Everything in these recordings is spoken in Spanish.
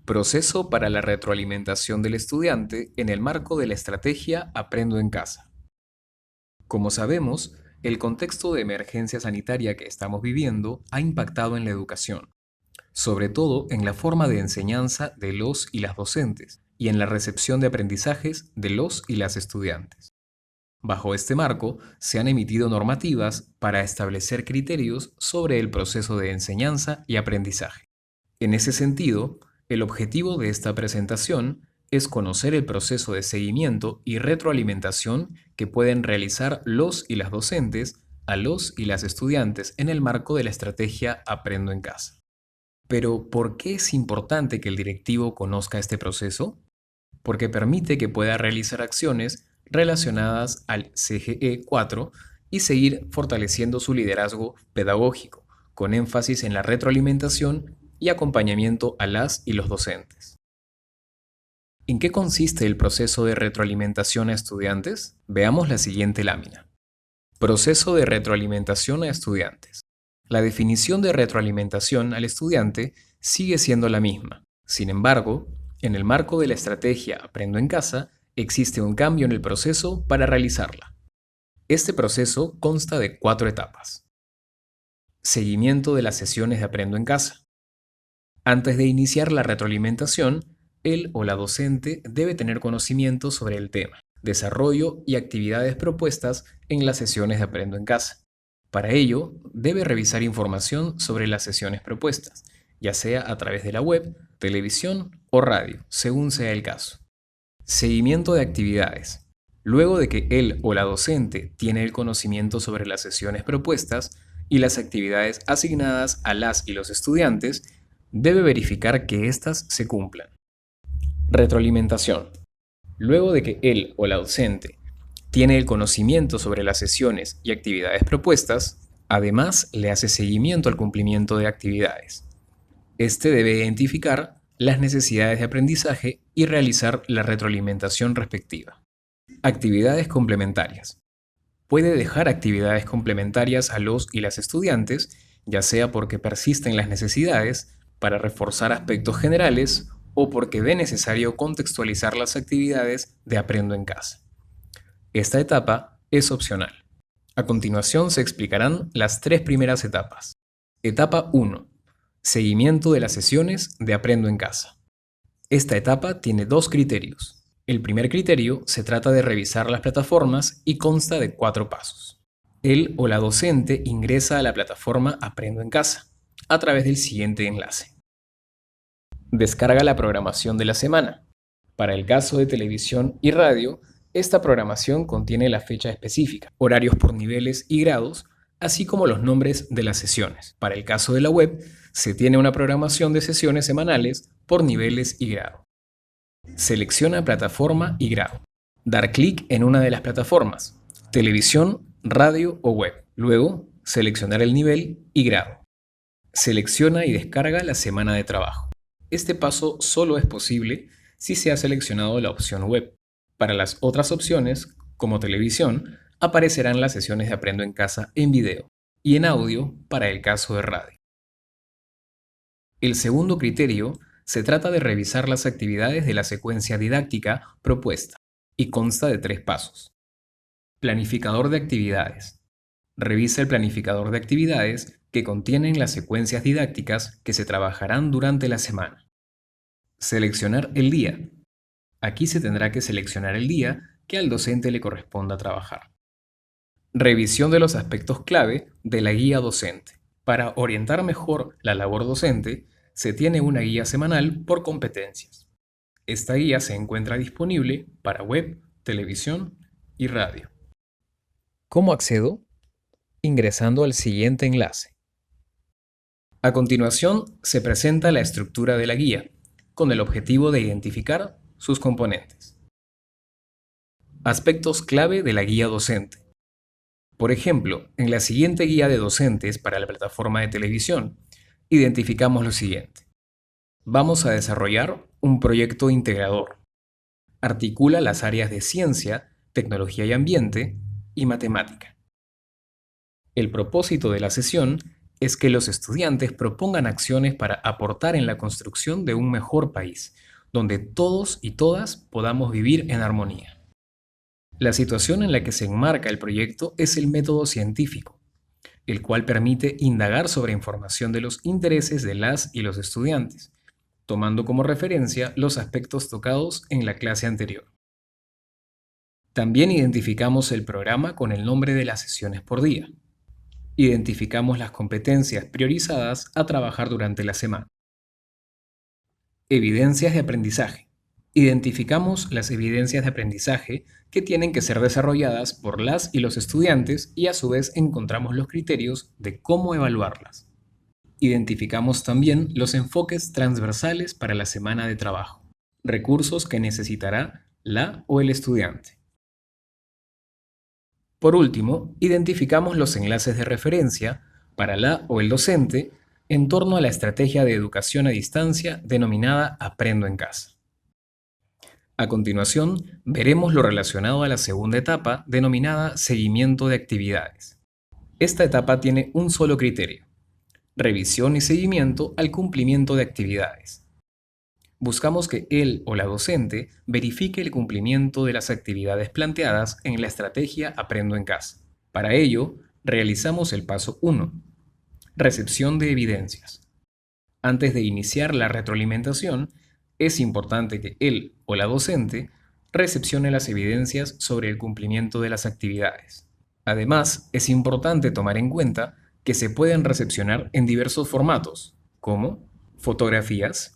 Proceso para la retroalimentación del estudiante en el marco de la estrategia Aprendo en casa. Como sabemos, el contexto de emergencia sanitaria que estamos viviendo ha impactado en la educación, sobre todo en la forma de enseñanza de los y las docentes y en la recepción de aprendizajes de los y las estudiantes. Bajo este marco, se han emitido normativas para establecer criterios sobre el proceso de enseñanza y aprendizaje. En ese sentido, el objetivo de esta presentación es conocer el proceso de seguimiento y retroalimentación que pueden realizar los y las docentes a los y las estudiantes en el marco de la estrategia Aprendo en casa. Pero, ¿por qué es importante que el directivo conozca este proceso? Porque permite que pueda realizar acciones relacionadas al CGE 4 y seguir fortaleciendo su liderazgo pedagógico, con énfasis en la retroalimentación y acompañamiento a las y los docentes. ¿En qué consiste el proceso de retroalimentación a estudiantes? Veamos la siguiente lámina. Proceso de retroalimentación a estudiantes. La definición de retroalimentación al estudiante sigue siendo la misma. Sin embargo, en el marco de la estrategia Aprendo en casa, existe un cambio en el proceso para realizarla. Este proceso consta de 4 etapas. Seguimiento de las sesiones de Aprendo en casa. Antes de iniciar la retroalimentación, él o la docente debe tener conocimiento sobre el tema, desarrollo y actividades propuestas en las sesiones de Aprendo en casa. Para ello, debe revisar información sobre las sesiones propuestas, ya sea a través de la web, televisión o radio, según sea el caso. Seguimiento de actividades. Luego de que él o la docente tiene el conocimiento sobre las sesiones propuestas y las actividades asignadas a las y los estudiantes, debe verificar que éstas se cumplan. Retroalimentación. Luego de que él o la docente tiene el conocimiento sobre las sesiones y actividades propuestas, además le hace seguimiento al cumplimiento de actividades. Este debe identificar las necesidades de aprendizaje y realizar la retroalimentación respectiva. Actividades complementarias. Puede dejar actividades complementarias a los y las estudiantes, ya sea porque persisten las necesidades, para reforzar aspectos generales o porque ve necesario contextualizar las actividades de Aprendo en casa. Esta etapa es opcional. A continuación se explicarán las 3 primeras etapas. Etapa 1. Seguimiento de las sesiones de Aprendo en casa. Esta etapa tiene 2 criterios. El primer criterio se trata de revisar las plataformas y consta de 4 pasos. Él o la docente ingresa a la plataforma Aprendo en casa a través del siguiente enlace. Descarga la programación de la semana. Para el caso de televisión y radio, esta programación contiene la fecha específica, horarios por niveles y grados, así como los nombres de las sesiones. Para el caso de la web, se tiene una programación de sesiones semanales por niveles y grado. Selecciona plataforma y grado. Dar clic en una de las plataformas, televisión, radio o web. Luego, seleccionar el nivel y grado. Selecciona y descarga la semana de trabajo. Este paso solo es posible si se ha seleccionado la opción web. Para las otras opciones, como televisión, aparecerán las sesiones de Aprendo en casa en video y en audio para el caso de radio. El segundo criterio se trata de revisar las actividades de la secuencia didáctica propuesta y consta de 3 pasos. Planificador de actividades. Revisa el planificador de actividades que contienen las secuencias didácticas que se trabajarán durante la semana. Seleccionar el día. Aquí se tendrá que seleccionar el día que al docente le corresponda trabajar. Revisión de los aspectos clave de la guía docente. Para orientar mejor la labor docente, se tiene una guía semanal por competencias. Esta guía se encuentra disponible para web, televisión y radio. ¿Cómo accedo? Ingresando al siguiente enlace. A continuación, se presenta la estructura de la guía, con el objetivo de identificar sus componentes. Aspectos clave de la guía docente. Por ejemplo, en la siguiente guía de docentes para la plataforma de televisión, identificamos lo siguiente. Vamos a desarrollar un proyecto integrador. Articula las áreas de ciencia, tecnología y ambiente y matemática. El propósito de la sesión es que los estudiantes propongan acciones para aportar en la construcción de un mejor país, donde todos y todas podamos vivir en armonía. La situación en la que se enmarca el proyecto es el método científico, el cual permite indagar sobre información de los intereses de las y los estudiantes, tomando como referencia los aspectos tocados en la clase anterior. También identificamos el programa con el nombre de las sesiones por día. Identificamos las competencias priorizadas a trabajar durante la semana. Evidencias de aprendizaje. Identificamos las evidencias de aprendizaje que tienen que ser desarrolladas por las y los estudiantes y a su vez encontramos los criterios de cómo evaluarlas. Identificamos también los enfoques transversales para la semana de trabajo, recursos que necesitará la o el estudiante. Por último, identificamos los enlaces de referencia para la o el docente en torno a la estrategia de educación a distancia denominada Aprendo en Casa. A continuación, veremos lo relacionado a la segunda etapa denominada Seguimiento de actividades. Esta etapa tiene un solo criterio: revisión y seguimiento al cumplimiento de actividades. Buscamos que él o la docente verifique el cumplimiento de las actividades planteadas en la estrategia Aprendo en Casa. Para ello, realizamos el paso 1, recepción de evidencias. Antes de iniciar la retroalimentación, es importante que él o la docente recepcione las evidencias sobre el cumplimiento de las actividades. Además, es importante tomar en cuenta que se pueden recepcionar en diversos formatos, como fotografías.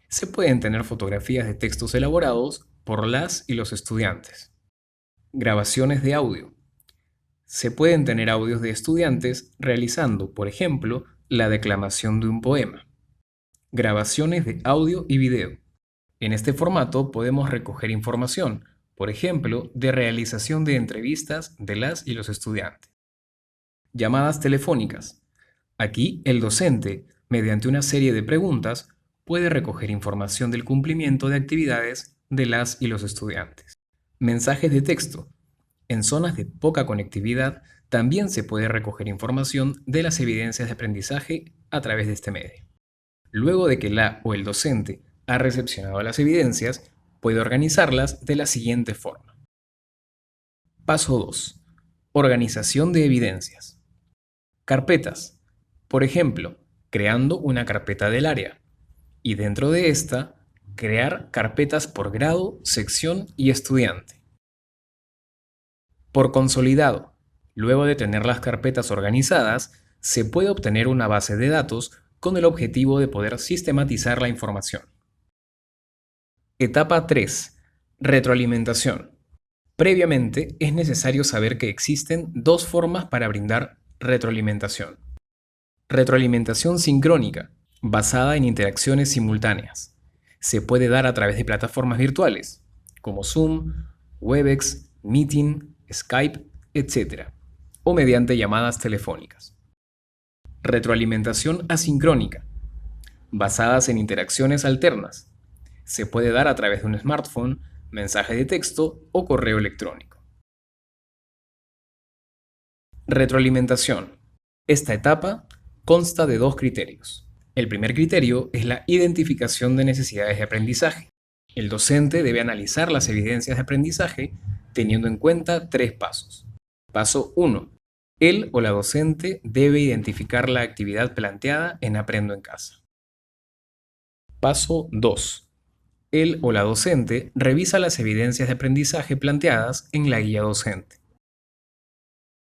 Se pueden tener fotografías de textos elaborados por las y los estudiantes. Grabaciones de audio. Se pueden tener audios de estudiantes realizando, por ejemplo, la declamación de un poema. Grabaciones de audio y video. En este formato podemos recoger información, por ejemplo, de realización de entrevistas de las y los estudiantes. Llamadas telefónicas. Aquí el docente, mediante una serie de preguntas, puede recoger información del cumplimiento de actividades de las y los estudiantes. Mensajes de texto. En zonas de poca conectividad también se puede recoger información de las evidencias de aprendizaje a través de este medio. Luego de que la o el docente ha recepcionado las evidencias, puede organizarlas de la siguiente forma. Paso 2. Organización de evidencias. Carpetas. Por ejemplo, creando una carpeta del área. Y dentro de esta, crear carpetas por grado, sección y estudiante. Por consolidado. Luego de tener las carpetas organizadas, se puede obtener una base de datos con el objetivo de poder sistematizar la información. Etapa 3. Retroalimentación. Previamente, es necesario saber que existen dos formas para brindar retroalimentación. Retroalimentación sincrónica, basada en interacciones simultáneas. Se puede dar a través de plataformas virtuales, como Zoom, Webex, Meeting, Skype, etc., o mediante llamadas telefónicas. Retroalimentación asincrónica, basadas en interacciones alternas. Se puede dar a través de un smartphone, mensaje de texto o correo electrónico. Retroalimentación. Esta etapa consta de dos criterios. El primer criterio es la identificación de necesidades de aprendizaje. El docente debe analizar las evidencias de aprendizaje teniendo en cuenta tres pasos. Paso 1. Él o la docente debe identificar la actividad planteada en Aprendo en Casa. Paso 2. Él o la docente revisa las evidencias de aprendizaje planteadas en la guía docente.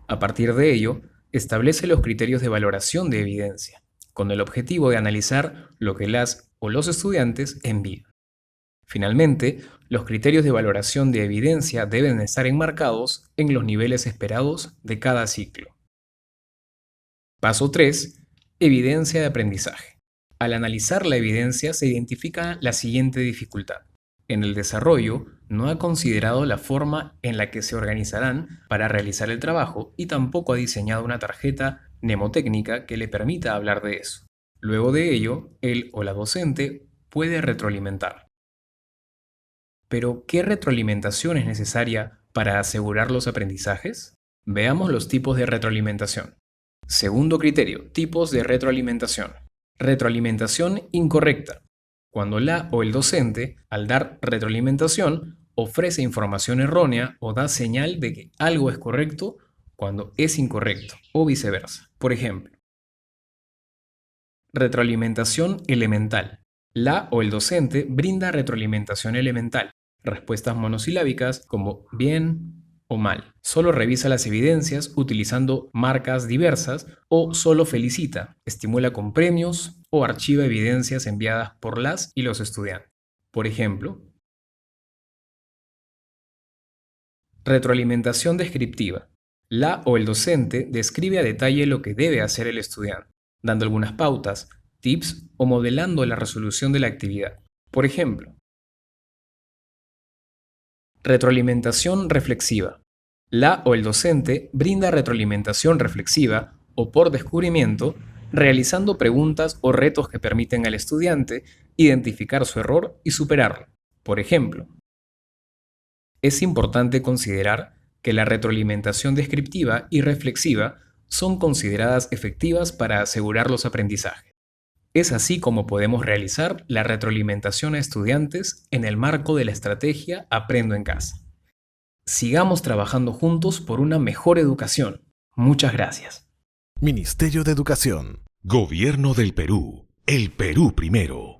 A partir de ello, establece los criterios de valoración de evidencia, con el objetivo de analizar lo que las o los estudiantes envían. Finalmente, los criterios de valoración de evidencia deben estar enmarcados en los niveles esperados de cada ciclo. Paso 3. Evidencia de aprendizaje. Al analizar la evidencia se identifica la siguiente dificultad. En el desarrollo, no ha considerado la forma en la que se organizarán para realizar el trabajo y tampoco ha diseñado una tarjeta mnemotécnica que le permita hablar de eso. Luego de ello, él o la docente puede retroalimentar. Pero, ¿qué retroalimentación es necesaria para asegurar los aprendizajes? Veamos los tipos de retroalimentación. Segundo criterio, tipos de retroalimentación. Retroalimentación incorrecta. Cuando la o el docente, al dar retroalimentación, ofrece información errónea o da señal de que algo es correcto cuando es incorrecto, o viceversa. Por ejemplo, retroalimentación elemental. La o el docente brinda retroalimentación elemental, respuestas monosilábicas como bien o mal. Solo revisa las evidencias utilizando marcas diversas o solo felicita, estimula con premios o archiva evidencias enviadas por las y los estudiantes. Por ejemplo, retroalimentación descriptiva. La o el docente describe a detalle lo que debe hacer el estudiante, dando algunas pautas, tips o modelando la resolución de la actividad. Por ejemplo, retroalimentación reflexiva. La o el docente brinda retroalimentación reflexiva o por descubrimiento, realizando preguntas o retos que permiten al estudiante identificar su error y superarlo. Por ejemplo, es importante considerar que la retroalimentación descriptiva y reflexiva son consideradas efectivas para asegurar los aprendizajes. Es así como podemos realizar la retroalimentación a estudiantes en el marco de la estrategia Aprendo en Casa. Sigamos trabajando juntos por una mejor educación. Muchas gracias. Ministerio de Educación. Gobierno del Perú. El Perú primero.